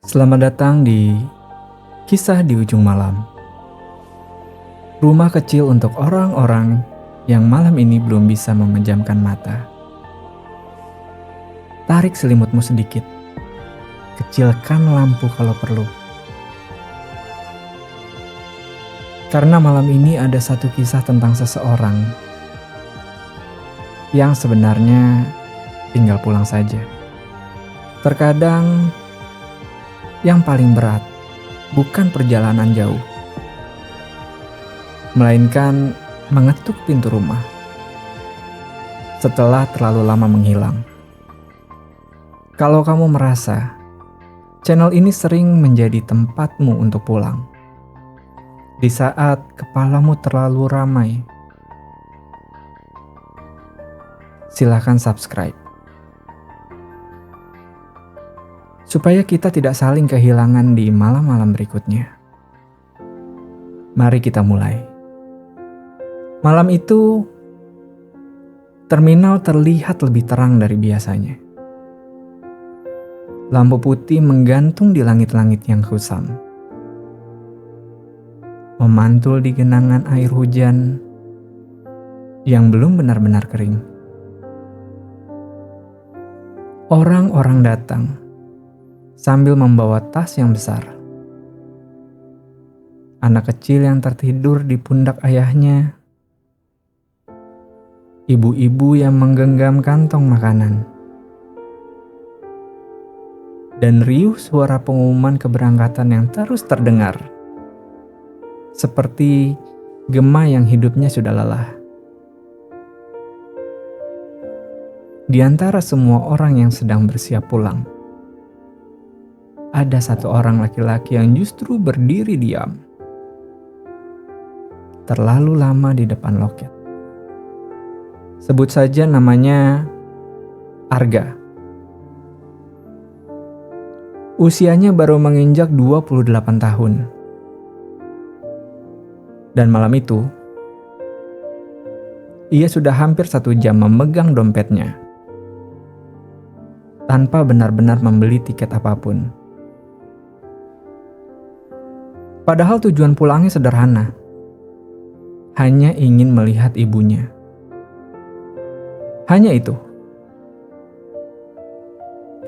Selamat datang di Kisah di Ujung Malam. Rumah kecil untuk orang-orang yang malam ini belum bisa memejamkan mata. Tarik selimutmu sedikit. Kecilkan lampu kalau perlu. Karena malam ini ada satu kisah tentang seseorang yang sebenarnya tinggal pulang saja. Terkadang yang paling berat bukan perjalanan jauh, melainkan mengetuk pintu rumah setelah terlalu lama menghilang. Kalau kamu merasa channel ini sering menjadi tempatmu untuk pulang, di saat kepalamu terlalu ramai, silakan subscribe. Supaya kita tidak saling kehilangan di malam-malam berikutnya. Mari kita mulai. Malam itu, terminal terlihat lebih terang dari biasanya. Lampu putih menggantung di langit-langit yang kusam. Memantul di genangan air hujan yang belum benar-benar kering. Orang-orang datang sambil membawa tas yang besar. Anak kecil yang tertidur di pundak ayahnya. Ibu-ibu yang menggenggam kantong makanan. Dan riuh suara pengumuman keberangkatan yang terus terdengar. Seperti gema yang hidupnya sudah lelah. Di antara semua orang yang sedang bersiap pulang, ada satu orang laki-laki yang justru berdiri diam. Terlalu lama di depan loket. Sebut saja namanya Arga. Usianya baru menginjak 28 tahun. Dan malam itu, ia sudah hampir 1 jam memegang dompetnya, tanpa benar-benar membeli tiket apapun. Padahal tujuan pulangnya sederhana. Hanya ingin melihat ibunya. Hanya itu.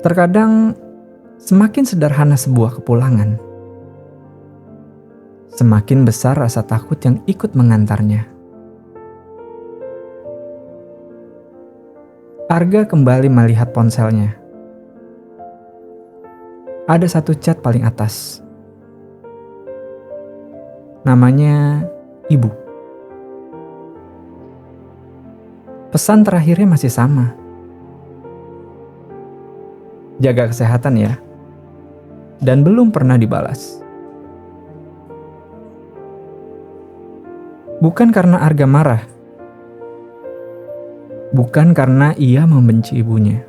Terkadang semakin sederhana sebuah kepulangan, semakin besar rasa takut yang ikut mengantarnya. Arga kembali melihat ponselnya. Ada satu chat paling atas. Namanya Ibu. Pesan terakhirnya masih sama. Jaga kesehatan ya. Dan belum pernah dibalas. Bukan karena Arga marah. Bukan karena ia membenci ibunya.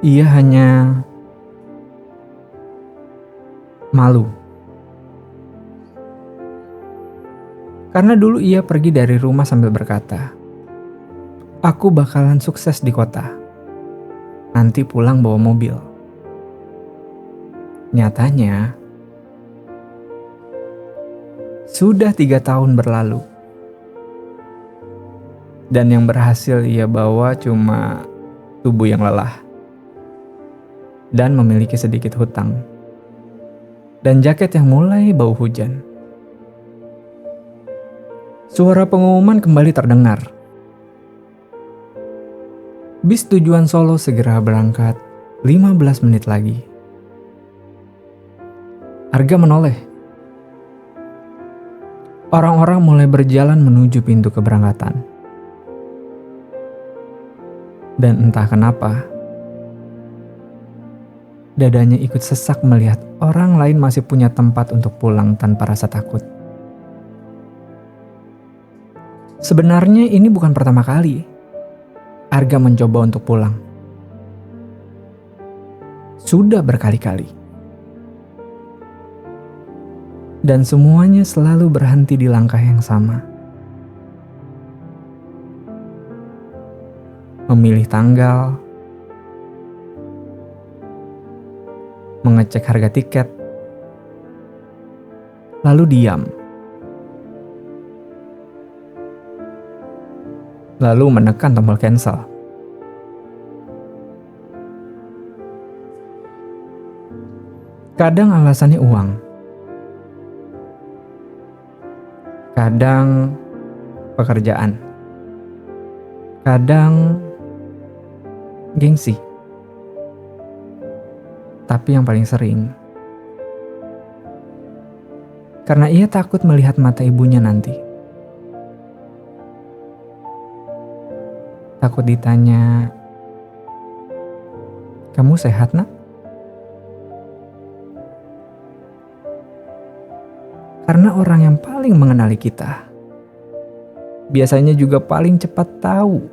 Ia hanya malu. Karena dulu ia pergi dari rumah sambil berkata, "Aku bakalan sukses di kota. Nanti pulang bawa mobil." Nyatanya, sudah 3 tahun berlalu. Dan yang berhasil ia bawa cuma tubuh yang lelah. Dan memiliki sedikit hutang. Dan jaket yang mulai bau hujan. Suara pengumuman kembali terdengar. Bis tujuan Solo segera berangkat 15 menit lagi. Arga menoleh. Orang-orang mulai berjalan menuju pintu keberangkatan. Dan entah kenapa, dadanya ikut sesak melihat orang lain masih punya tempat untuk pulang tanpa rasa takut. Sebenarnya ini bukan pertama kali Arga mencoba untuk pulang. Sudah berkali-kali. Dan semuanya selalu berhenti di langkah yang sama. memilih tanggal, mengecek harga tiket, lalu diam. Lalu menekan tombol cancel. Kadang alasannya uang. Kadang pekerjaan. Kadang gengsi. Tapi yang paling sering, karena ia takut melihat mata ibunya nanti. Takut ditanya, "Kamu sehat, Nak?" Karena orang yang paling mengenali kita biasanya juga paling cepat tahu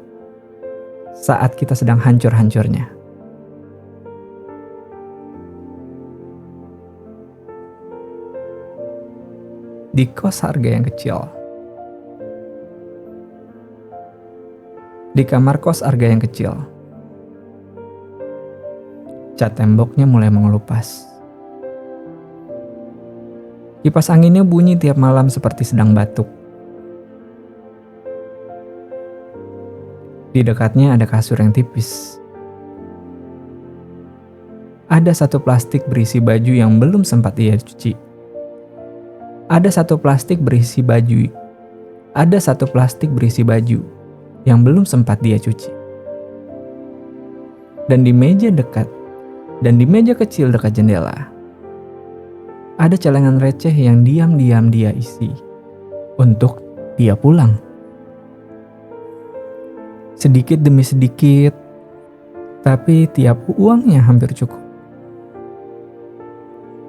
saat kita sedang hancur-hancurnya. Di kos harga yang kecil, di kamar kos harga yang kecil, cat temboknya mulai mengelupas. Kipas anginnya bunyi tiap malam seperti sedang batuk. Di dekatnya ada kasur yang tipis. Ada satu plastik berisi baju yang belum sempat ia cuci. Ada satu plastik berisi baju yang belum sempat dia cuci. Dan di meja kecil dekat jendela, ada celengan receh yang diam-diam dia isi untuk dia pulang. Sedikit demi sedikit, tapi tiap uangnya hampir cukup.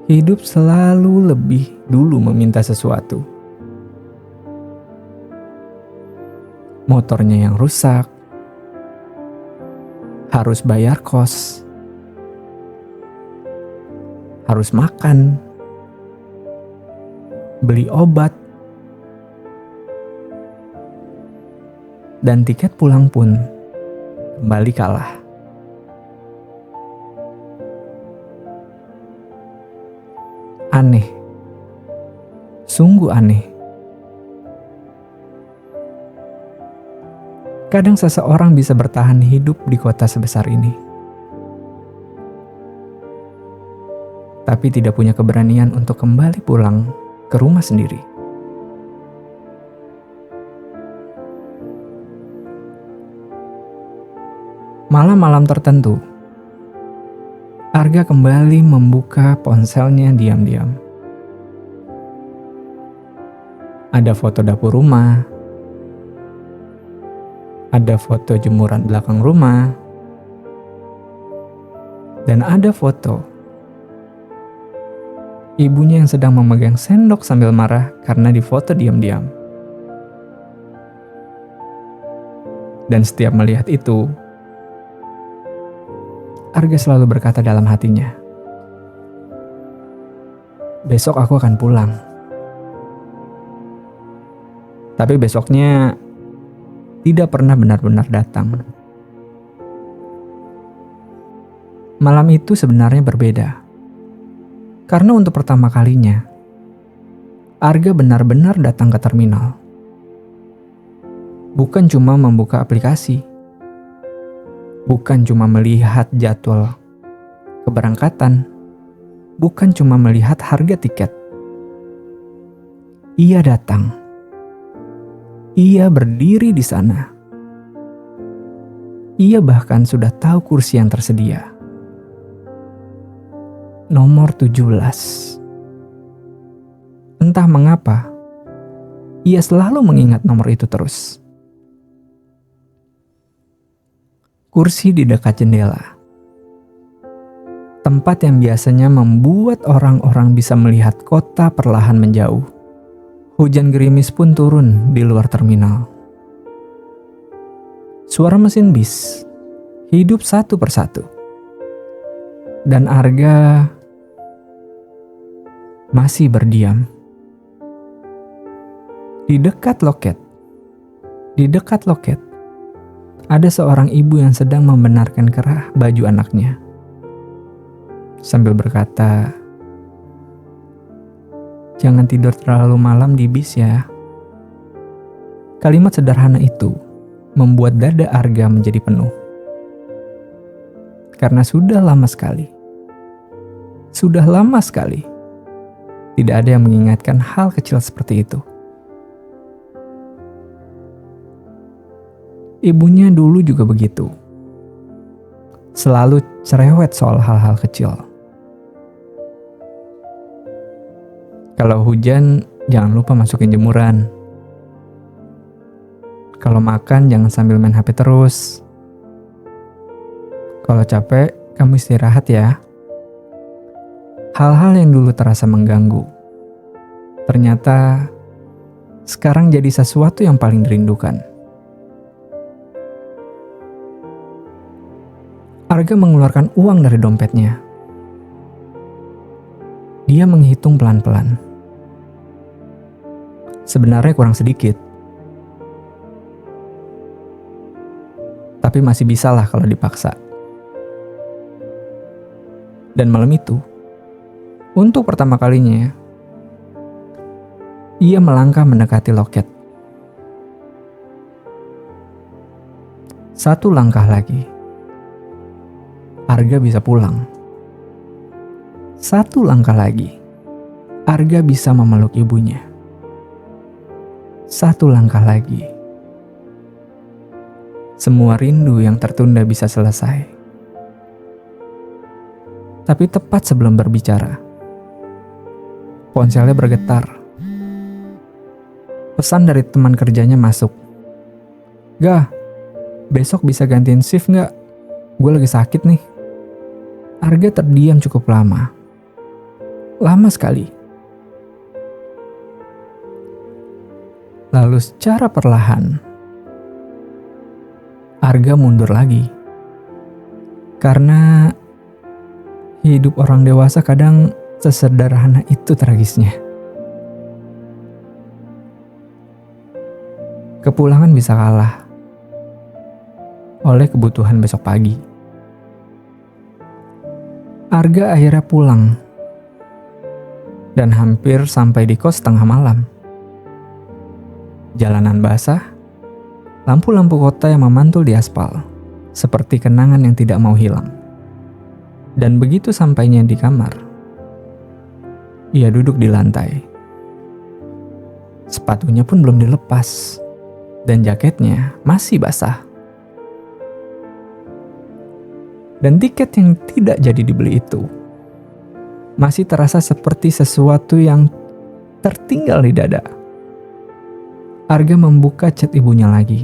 Hidup selalu lebih dulu meminta sesuatu. Motornya yang rusak, harus bayar kos, harus makan, beli obat, dan tiket pulang pun kembali kalah. Aneh, sungguh aneh. Kadang seseorang bisa bertahan hidup di kota sebesar ini, tapi tidak punya keberanian untuk kembali pulang ke rumah sendiri. Malam-malam tertentu, Arga kembali membuka ponselnya diam-diam. Ada foto dapur rumah, ada foto jemuran belakang rumah, dan ada foto ibunya yang sedang memegang sendok sambil marah karena difoto diam-diam. Dan setiap melihat itu, Arga selalu berkata dalam hatinya, "Besok aku akan pulang." Tapi besoknya tidak pernah benar-benar datang. Malam itu sebenarnya berbeda. Karena untuk pertama kalinya, Arga benar-benar datang ke terminal. Bukan cuma membuka aplikasi. Bukan cuma melihat jadwal keberangkatan. Bukan cuma melihat harga tiket. Ia datang. Ia berdiri di sana. Ia bahkan sudah tahu kursi yang tersedia. Nomor 17. Entah mengapa, ia selalu mengingat nomor itu terus. Kursi di dekat jendela. Tempat yang biasanya membuat orang-orang bisa melihat kota perlahan menjauh. Hujan gerimis pun turun di luar terminal. Suara mesin bis hidup satu persatu. Dan Arga masih berdiam. Di dekat loket, ada seorang ibu yang sedang membenarkan kerah baju anaknya. sambil berkata, "Jangan tidur terlalu malam di bis ya." Kalimat sederhana itu membuat dada Arga menjadi penuh. Karena sudah lama sekali tidak ada yang mengingatkan hal kecil seperti itu. Ibunya dulu juga begitu. Selalu cerewet soal hal-hal kecil. Kalau hujan, jangan lupa masukin jemuran. Kalau makan, jangan sambil main HP terus. Kalau capek, kamu istirahat ya. Hal-hal yang dulu terasa mengganggu, ternyata sekarang jadi sesuatu yang paling dirindukan. Arga mengeluarkan uang dari dompetnya. Dia menghitung pelan-pelan. Sebenarnya kurang sedikit. Tapi masih bisalah kalau dipaksa. Dan malam itu, untuk pertama kalinya, ia melangkah mendekati loket. Satu langkah lagi, Arga bisa pulang. Satu langkah lagi, Arga bisa memeluk ibunya. Satu langkah lagi, semua rindu yang tertunda bisa selesai. Tapi tepat sebelum berbicara, ponselnya bergetar. Pesan dari teman kerjanya masuk. "Gah, besok bisa gantiin shift nggak? Gue lagi sakit nih." Arga terdiam cukup lama. Lama sekali. Lalu secara perlahan, Arga mundur lagi. Karena hidup orang dewasa kadang sesederhana itu tragisnya. Kepulangan bisa kalah oleh kebutuhan besok pagi. Arga akhirnya pulang dan hampir sampai di kos tengah malam. Jalanan basah, lampu-lampu kota yang memantul di aspal, seperti kenangan yang tidak mau hilang. Dan begitu sampainya di kamar, ia duduk di lantai. Sepatunya pun belum dilepas, dan jaketnya masih basah. Dan tiket yang tidak jadi dibeli itu masih terasa seperti sesuatu yang tertinggal di dada. Arga membuka chat ibunya lagi.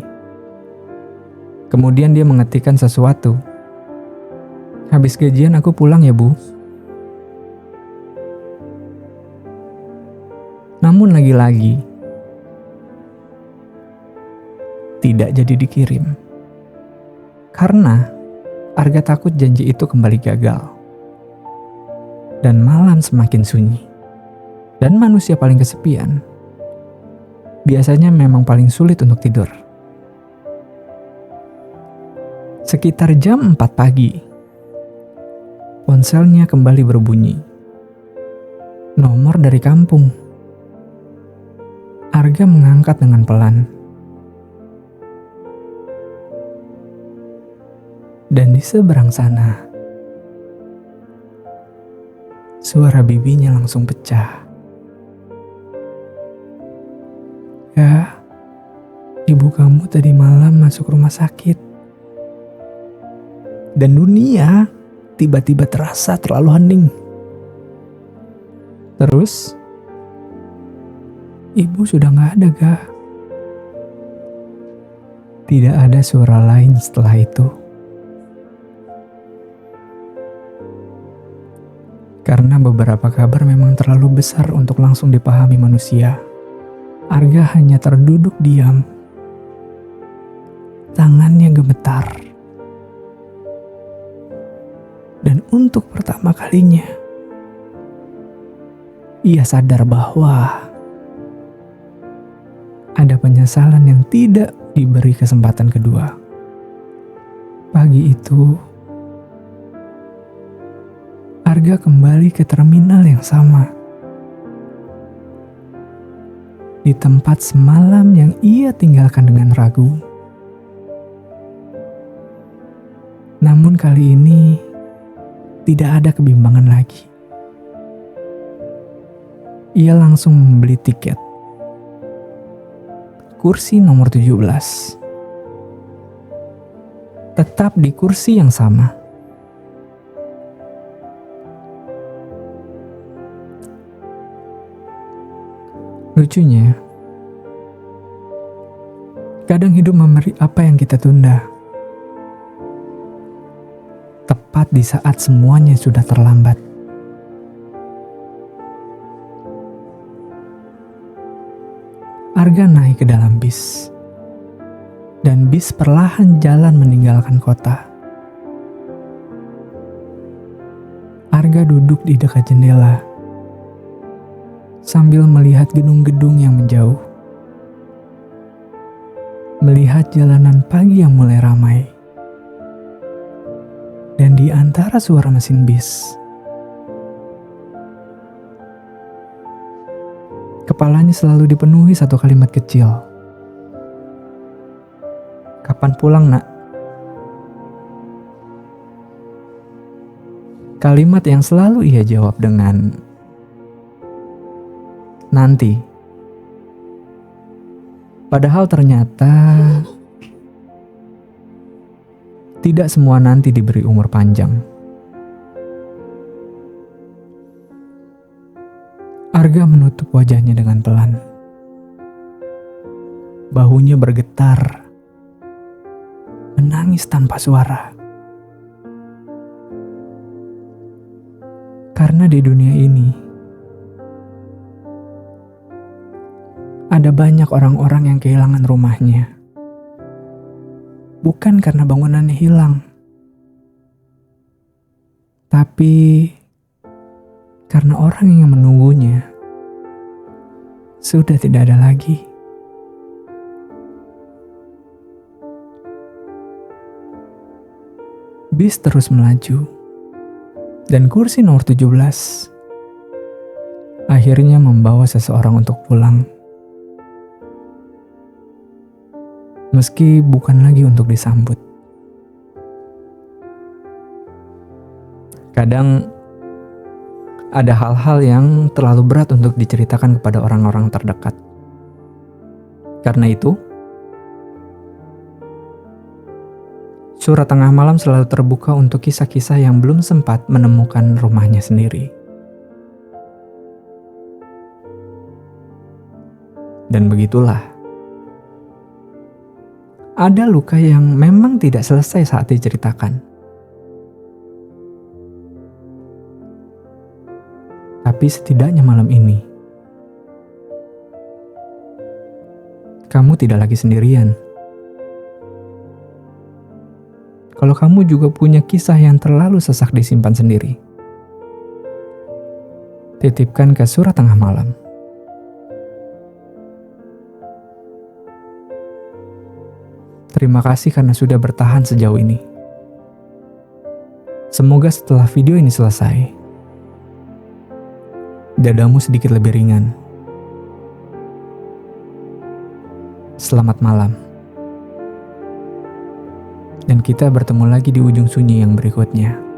Kemudian dia mengetikkan sesuatu. "Habis gajian aku pulang ya, Bu." Namun lagi-lagi tidak jadi dikirim. Karena Arga takut janji itu kembali gagal. Dan malam semakin sunyi. Dan manusia paling kesepian biasanya memang paling sulit untuk tidur. Sekitar jam 4 pagi, ponselnya kembali berbunyi. Nomor dari kampung. Arga mengangkat dengan pelan. Dan di seberang sana, suara bibinya langsung pecah. "Ya, ibu kamu tadi malam masuk rumah sakit." Dan dunia tiba-tiba terasa terlalu hening. Terus, ibu sudah gak ada, Ga. Tidak ada suara lain setelah itu. Karena beberapa kabar memang terlalu besar untuk langsung dipahami manusia. Arga hanya terduduk diam. Tangannya gemetar. Dan untuk pertama kalinya, ia sadar bahwa ada penyesalan yang tidak diberi kesempatan kedua. Pagi itu, Arga kembali ke terminal yang sama. Di tempat semalam yang ia tinggalkan dengan ragu. Namun kali ini tidak ada kebimbangan lagi. Ia langsung membeli tiket. Kursi nomor 17. Tetap di kursi yang sama. Lucunya, kadang hidup memberi apa yang kita tunda. Tepat di saat semuanya sudah terlambat. Arga naik ke dalam bis. Dan bis perlahan jalan meninggalkan kota. Arga duduk di dekat jendela. Sambil melihat gedung-gedung yang menjauh. Melihat jalanan pagi yang mulai ramai. Dan di antara suara mesin bis, kepalanya selalu dipenuhi satu kalimat kecil. Kapan pulang, Nak? Kalimat yang selalu ia jawab dengan nanti. Padahal ternyata tidak semua nanti diberi umur panjang. Arga menutup wajahnya dengan pelan. Bahunya bergetar. Menangis tanpa suara. Karena di dunia ini ada banyak orang-orang yang kehilangan rumahnya. Bukan karena bangunannya hilang, tapi karena orang yang menunggunya sudah tidak ada lagi. Bis terus melaju, dan kursi nomor 17 akhirnya membawa seseorang untuk pulang. Meski bukan lagi untuk disambut. Kadang ada hal-hal yang terlalu berat untuk diceritakan kepada orang-orang terdekat. Karena itu, Surat Tengah Malam selalu terbuka untuk kisah-kisah yang belum sempat menemukan rumahnya sendiri. Dan begitulah. Ada luka yang memang tidak selesai saat diceritakan. Tapi setidaknya malam ini, kamu tidak lagi sendirian. Kalau kamu juga punya kisah yang terlalu sesak disimpan sendiri, titipkan ke Surat Tengah Malam. Terima kasih karena sudah bertahan sejauh ini. Semoga setelah video ini selesai, dadamu sedikit lebih ringan. Selamat malam. Dan kita bertemu lagi di ujung sunyi yang berikutnya.